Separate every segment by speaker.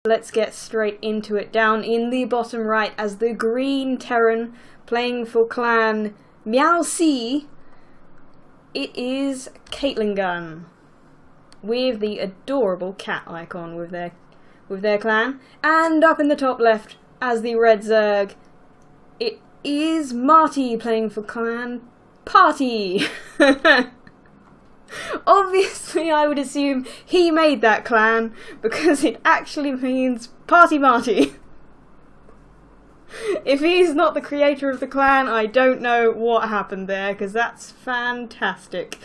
Speaker 1: Let's get straight into it. Down in the bottom right as the green Terran playing for clan MarTi, it is CatlingGun with the adorable cat icon with their clan. And up in the top left as the red Zerg, it is MarTi playing for clan Party. Obviously, I would assume he made that clan because it actually means Party MarTi. If he's not the creator of the clan, I don't know what happened there, because that's fantastic.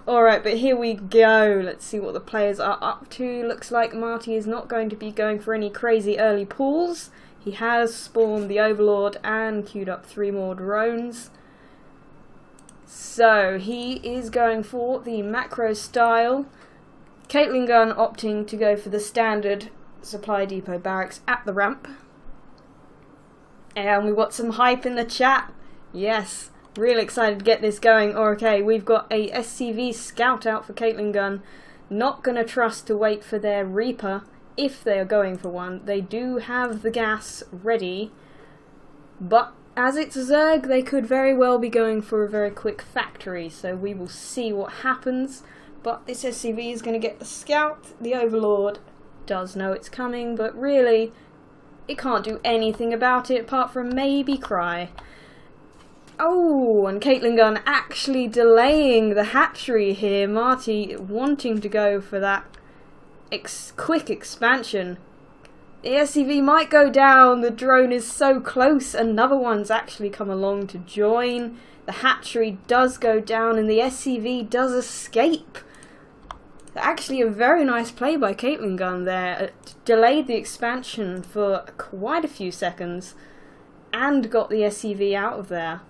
Speaker 1: Alright, but here we go. Let's see what the players are up to. Looks like MarTi is not going to be going for any crazy early pulls. He has spawned the Overlord and queued up 3 more drones. So, he is going for the macro style. CatlingGun opting to go for the standard supply depot barracks at the ramp. And we got some hype in the chat. Yes, really excited to get this going. Okay, we've got a SCV scout out for CatlingGun. Not going to trust to wait for their Reaper if they are going for one. They do have the gas ready, but as it's a Zerg, they could very well be going for a very quick factory, so we will see what happens. But this SCV is going to get the scout. The Overlord does know it's coming, but really, it can't do anything about it apart from maybe cry. Oh, and CatlingGun actually delaying the hatchery here. MarTi wanting to go for that quick expansion. The SCV might go down, the drone is so close, another one's actually come along to join. The hatchery does go down and the SCV does escape. Actually a very nice play by CatlingGun there. It delayed the expansion for quite a few seconds and got the SCV out of there.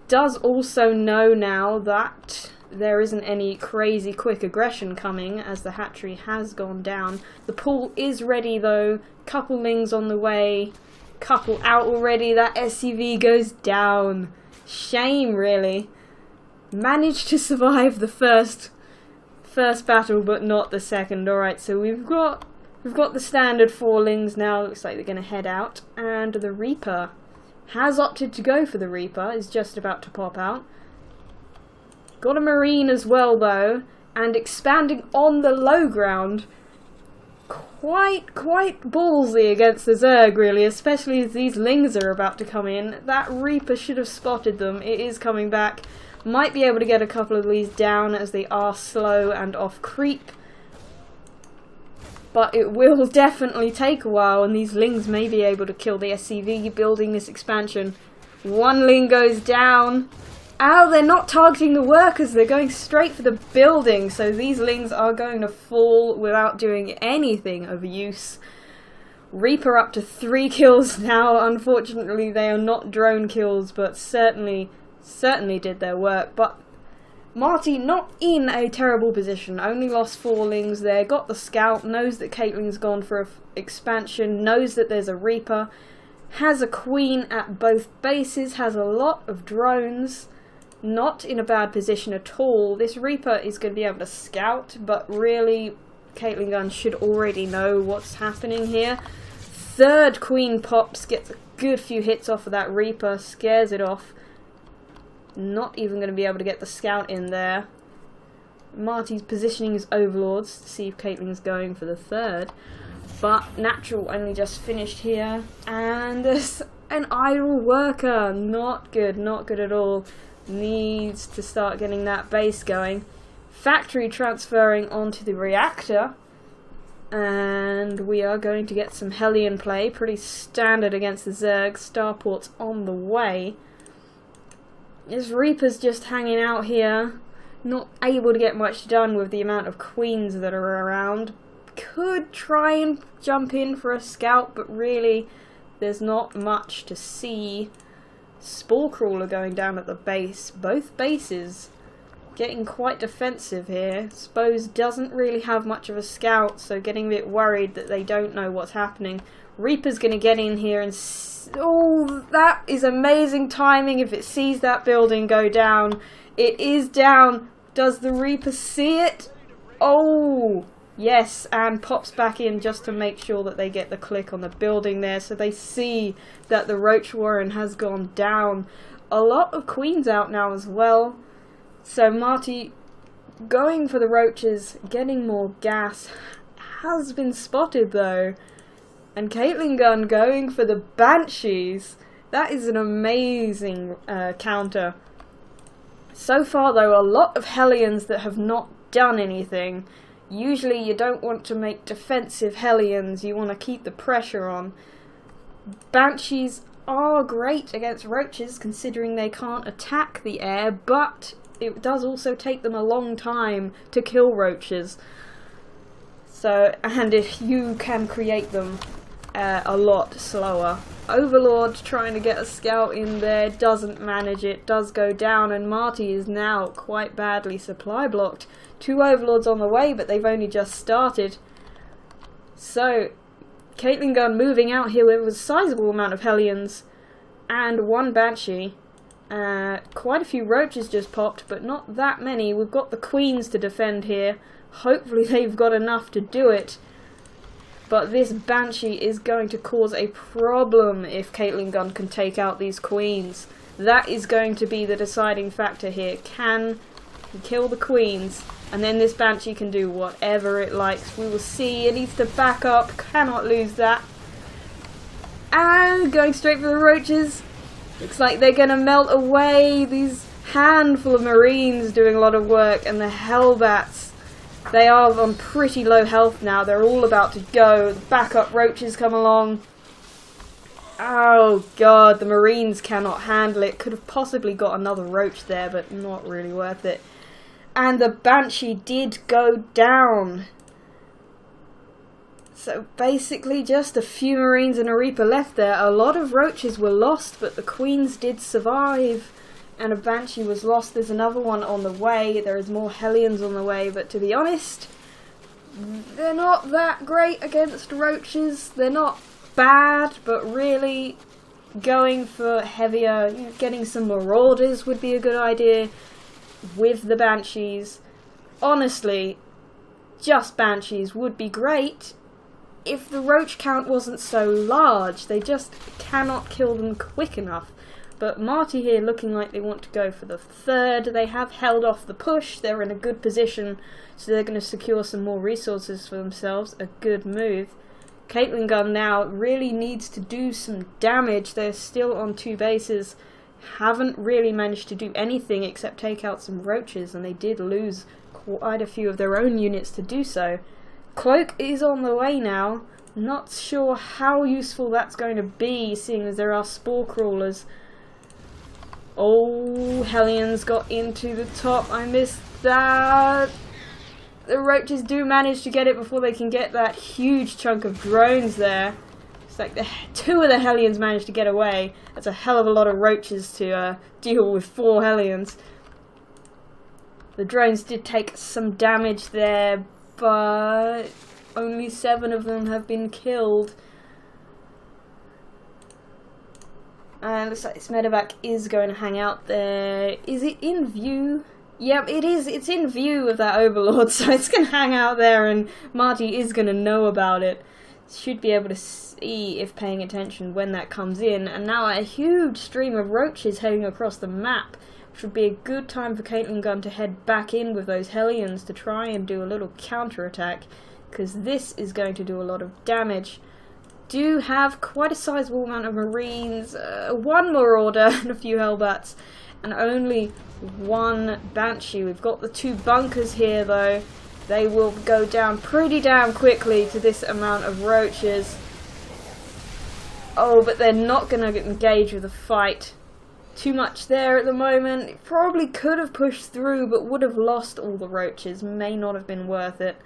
Speaker 1: Does also know now that there isn't any crazy quick aggression coming as the hatchery has gone down. The pool is ready though, couple lings on the way, couple out already, that SCV goes down. Shame really. Managed to survive the first battle but not the second. Alright, so we've got the standard 4 lings now, looks like they're going to head out, and the Reaper has opted to go for the Reaper, is just about to pop out. Got a Marine as well though, and expanding on the low ground. Quite ballsy against the Zerg really, especially as these lings are about to come in. That Reaper should have spotted them. It is coming back. Might be able to get a couple of these down as they are slow and off creep. But it will definitely take a while, and these lings may be able to kill the SCV building this expansion. One ling goes down. Ow, they're not targeting the workers, they're going straight for the building, so these lings are going to fall without doing anything of use. Reaper up to 3 kills now. Unfortunately they are not drone kills, but certainly did their work. But MarTi not in a terrible position, only lost 4 lings there, got the scout, knows that Catling's gone for an expansion, knows that there's a Reaper, has a queen at both bases, has a lot of drones. Not in a bad position at all. This Reaper is going to be able to scout, but really CatlingGun should already know what's happening here. 3rd queen pops, gets a good few hits off of that Reaper, scares it off. Not even going to be able to get the scout in there. MarTi's positioning his Overlords to see if Catling's going for the 3rd. But Natural only just finished here, and there's an idle worker. Not good at all. Needs to start getting that base going. Factory transferring onto the reactor, and we are going to get some Hellion play. Pretty standard against the Zerg. Starport's on the way. This Reaper's just hanging out here, not able to get much done with the amount of queens that are around. Could try and jump in for a scout, but really there's not much to see. Spore Crawler going down at the base. Both bases getting quite defensive here. Spose doesn't really have much of a scout, so getting a bit worried that they don't know what's happening. Reaper's going to get in here and... oh, that is amazing timing if it sees that building go down. It is down. Does the Reaper see it? Oh, Yes, and pops back in just to make sure that they get the click on the building there, so they see that the Roach Warren has gone down. A lot of queens out now as well, so MarTi going for the roaches, getting more gas, has been spotted though. And CatlingGun going for the Banshees. That is an amazing counter. So far though, a lot of Hellions that have not done anything. Usually you don't want to make defensive Hellions, you want to keep the pressure on. Banshees are great against roaches considering they can't attack the air, but it does also take them a long time to kill roaches. So, and if you can create them a lot slower. Overlord trying to get a scout in there, doesn't manage it, does go down, and MarTi is now quite badly supply blocked. 2 Overlords on the way, but they've only just started. So, CatlingGun moving out here with a sizable amount of Hellions and 1 Banshee. Quite a few roaches just popped, but not that many. We've got the queens to defend here. Hopefully they've got enough to do it. But this Banshee is going to cause a problem if CatlingGun can take out these queens. That is going to be the deciding factor here. Can he kill the queens? And then this Banshee can do whatever it likes. We will see. It needs to back up. Cannot lose that. And going straight for the roaches. Looks like they're going to melt away. These handful of Marines doing a lot of work. And the Hellbats. They are on pretty low health now. They're all about to go. The backup roaches come along. Oh god, the Marines cannot handle it. Could have possibly got another roach there, but not really worth it. And the Banshee did go down. So basically just a few Marines and a Reaper left there. A lot of roaches were lost, but the queens did survive. And a Banshee was lost. There's another one on the way. There is more Hellions on the way, but to be honest, they're not that great against roaches. They're not bad, but really going for heavier, getting some Marauders would be a good idea with the Banshees. Honestly, just Banshees would be great if the roach count wasn't so large. They just cannot kill them quick enough. But MarTi here looking like they want to go for the 3rd. They have held off the push. They're in a good position, so they're going to secure some more resources for themselves. A good move. CatlingGun now really needs to do some damage. They're still on 2 bases. Haven't really managed to do anything except take out some roaches, and they did lose quite a few of their own units to do so. Cloak is on the way now. Not sure how useful that's going to be, seeing as there are spore crawlers. Oh, Hellions got into the top. I missed that. The roaches do manage to get it before they can get that huge chunk of drones there. It's like 2 of the Hellions managed to get away. That's a hell of a lot of roaches to deal with 4 Hellions. The drones did take some damage there, but only 7 of them have been killed. And looks like this medevac is going to hang out there. Is it in view? Yep, it is. It's in view of that Overlord, so it's going to hang out there, and MarTi is going to know about it. Should be able to see, if paying attention, when that comes in. And now a huge stream of roaches heading across the map, which would be a good time for CatlingGun to head back in with those Hellions to try and do a little counter-attack, because this is going to do a lot of damage. Do have quite a sizable amount of Marines, 1 Marauder and a few Hellbats, and only 1 Banshee. We've got the 2 bunkers here though. They will go down pretty damn quickly to this amount of roaches. Oh, but they're not going to engage with the fight. Too much there at the moment. It probably could have pushed through, but would have lost all the roaches. May not have been worth it.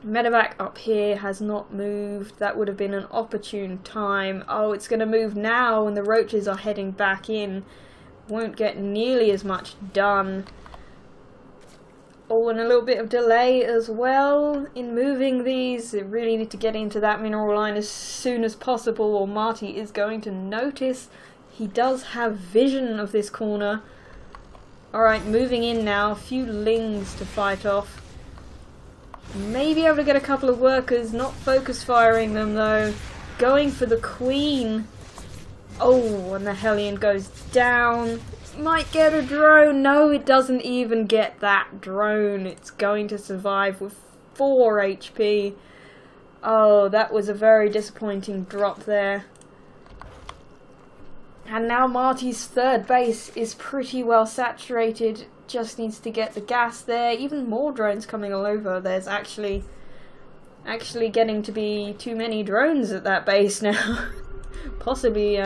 Speaker 1: Medevac up here has not moved. That would have been an opportune time. Oh, it's going to move now and the roaches are heading back in. Won't get nearly as much done. Oh, and a little bit of delay as well in moving these. They really need to get into that mineral line as soon as possible, or MarTi is going to notice. He does have vision of this corner. Alright, moving in now. A few lings to fight off. May be able to get a couple of workers, not focus firing them though. Going for the queen. Oh, and the Hellion goes down. Might get a drone. No, it doesn't even get that drone. It's going to survive with 4 HP. Oh, that was a very disappointing drop there. And now Marti's third base is pretty well saturated. Just needs to get the gas there. Even more drones coming all over. There's actually getting to be too many drones at that base now. Possibly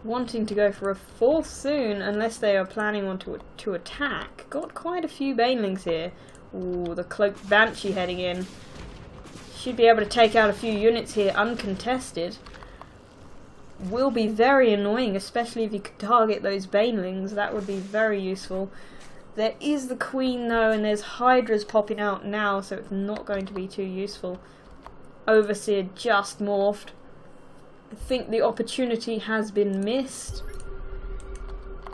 Speaker 1: wanting to go for a 4th soon, unless they are planning on to attack. Got quite a few banelings here. Ooh, the cloaked Banshee heading in. Should be able to take out a few units here uncontested. Will be very annoying, especially if you could target those banelings. That would be very useful. There is the queen though, and there's hydras popping out now, so it's not going to be too useful. Overseer just morphed. I think the opportunity has been missed.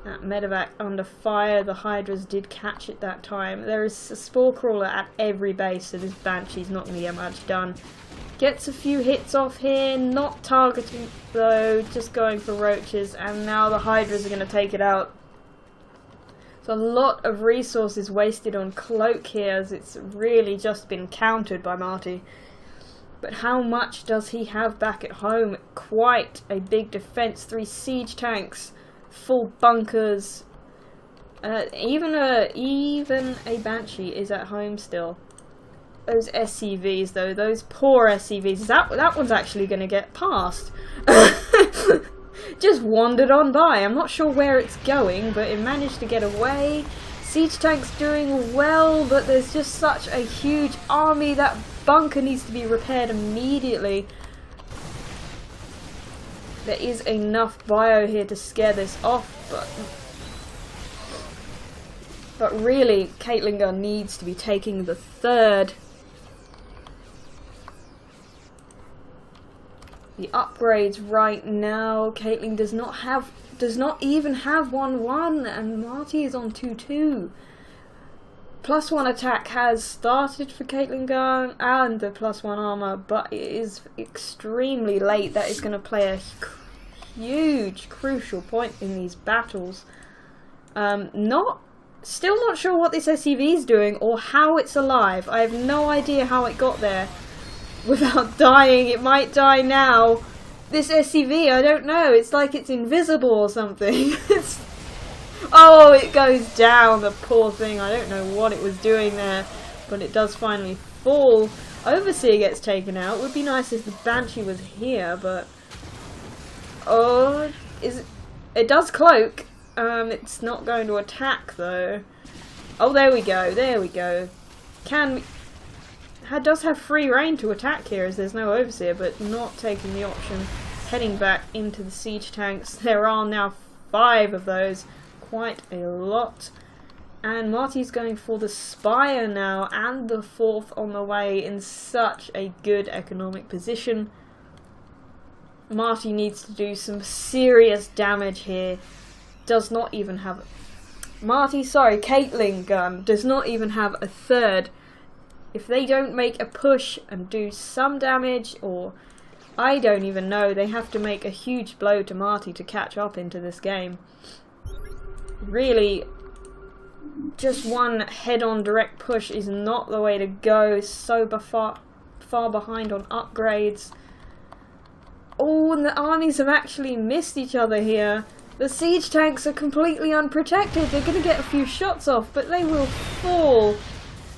Speaker 1: That medevac under fire. The hydras did catch it that time. There is a spore crawler at every base, so this banshee's not going to get much done. Gets a few hits off here, not targeting though, just going for roaches, and now the hydras are going to take it out. So a lot of resources wasted on Cloak here, as it's really just been countered by MarTi. But how much does he have back at home? Quite a big defense. 3 siege tanks, full bunkers. Even a Banshee is at home still. Those SCVs though, those poor SCVs. That one's actually going to get past. Just wandered on by. I'm not sure where it's going, but it managed to get away. Siege tank's doing well, but there's just such a huge army. That bunker needs to be repaired immediately. There is enough bio here to scare this off, but really, CatlingGun needs to be taking the 3rd. The upgrades right now, Catling does not even have 1-1, and MarTi is on 2-2. +1 attack has started for CatlingGun and the +1 armor, but it is extremely late. That is going to play a huge, crucial point in these battles. Still not sure what this SCV is doing or how it's alive. I have no idea how it got there without dying. It might die now. This SCV, I don't know. It's like it's invisible or something. Oh, it goes down, the poor thing. I don't know what it was doing there, but it does finally fall. Overseer gets taken out. Would be nice if the Banshee was here, but oh, it does cloak. It's not going to attack though. Oh, there we go. There we go. Does have free reign to attack here, as there's no Overseer, but not taking the option. Heading back into the siege tanks. There are now 5 of those. Quite a lot. And MarTi's going for the Spire now, and the 4th on the way, in such a good economic position. MarTi needs to do some serious damage here. Does not even have CatlingGun does not even have a 3rd. If they don't make a push and do some damage, or I don't even know, they have to make a huge blow to MarTi to catch up into this game. Really, just one head-on direct push is not the way to go. So far behind on upgrades. Oh, and the armies have actually missed each other here. The siege tanks are completely unprotected. They're going to get a few shots off, but they will fall.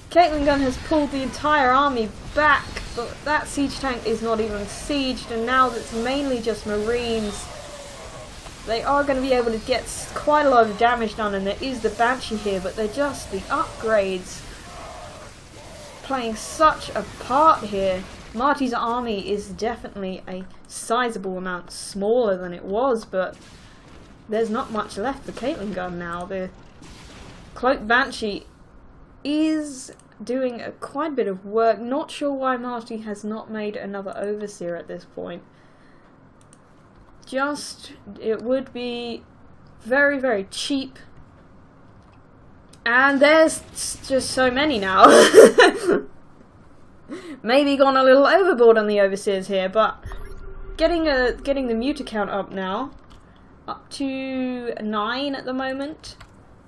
Speaker 1: CatlingGun has pulled the entire army back, but that siege tank is not even sieged, and now that's mainly just Marines. They are going to be able to get quite a lot of damage done, and there is the Banshee here, but they're just the upgrades playing such a part here. MarTi's army is definitely a sizable amount smaller than it was, but there's not much left for CatlingGun now. The Cloak Banshee is doing quite a bit of work. Not sure why MarTi has not made another Overseer at this point. It would be very, very cheap And there's just so many now. Maybe gone a little overboard on the overseers here, but getting the muta count up now. Up to 9 at the moment.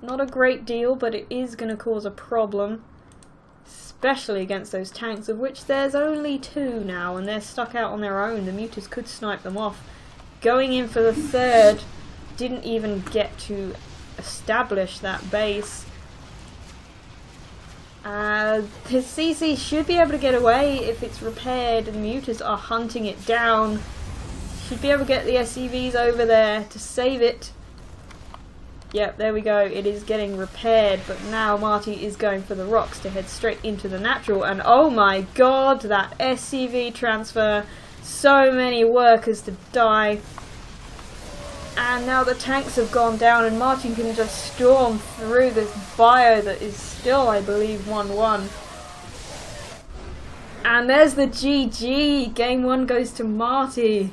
Speaker 1: Not a great deal, but it is going to cause a problem. Especially against those tanks, of which there's only 2 now, and they're stuck out on their own. The mutas could snipe them off. Going in for the 3rd, didn't even get to establish that base. The CC should be able to get away if it's repaired, and the mutas are hunting it down. Should be able to get the SCVs over there to save it. Yep, there we go. It is getting repaired, but now MarTi is going for the rocks to head straight into the natural. And oh my god, that SCV transfer. So many workers to die. And now the tanks have gone down, and MarTi can just storm through this bio that is still, I believe, 1-1. And there's the GG. Game 1 goes to MarTi.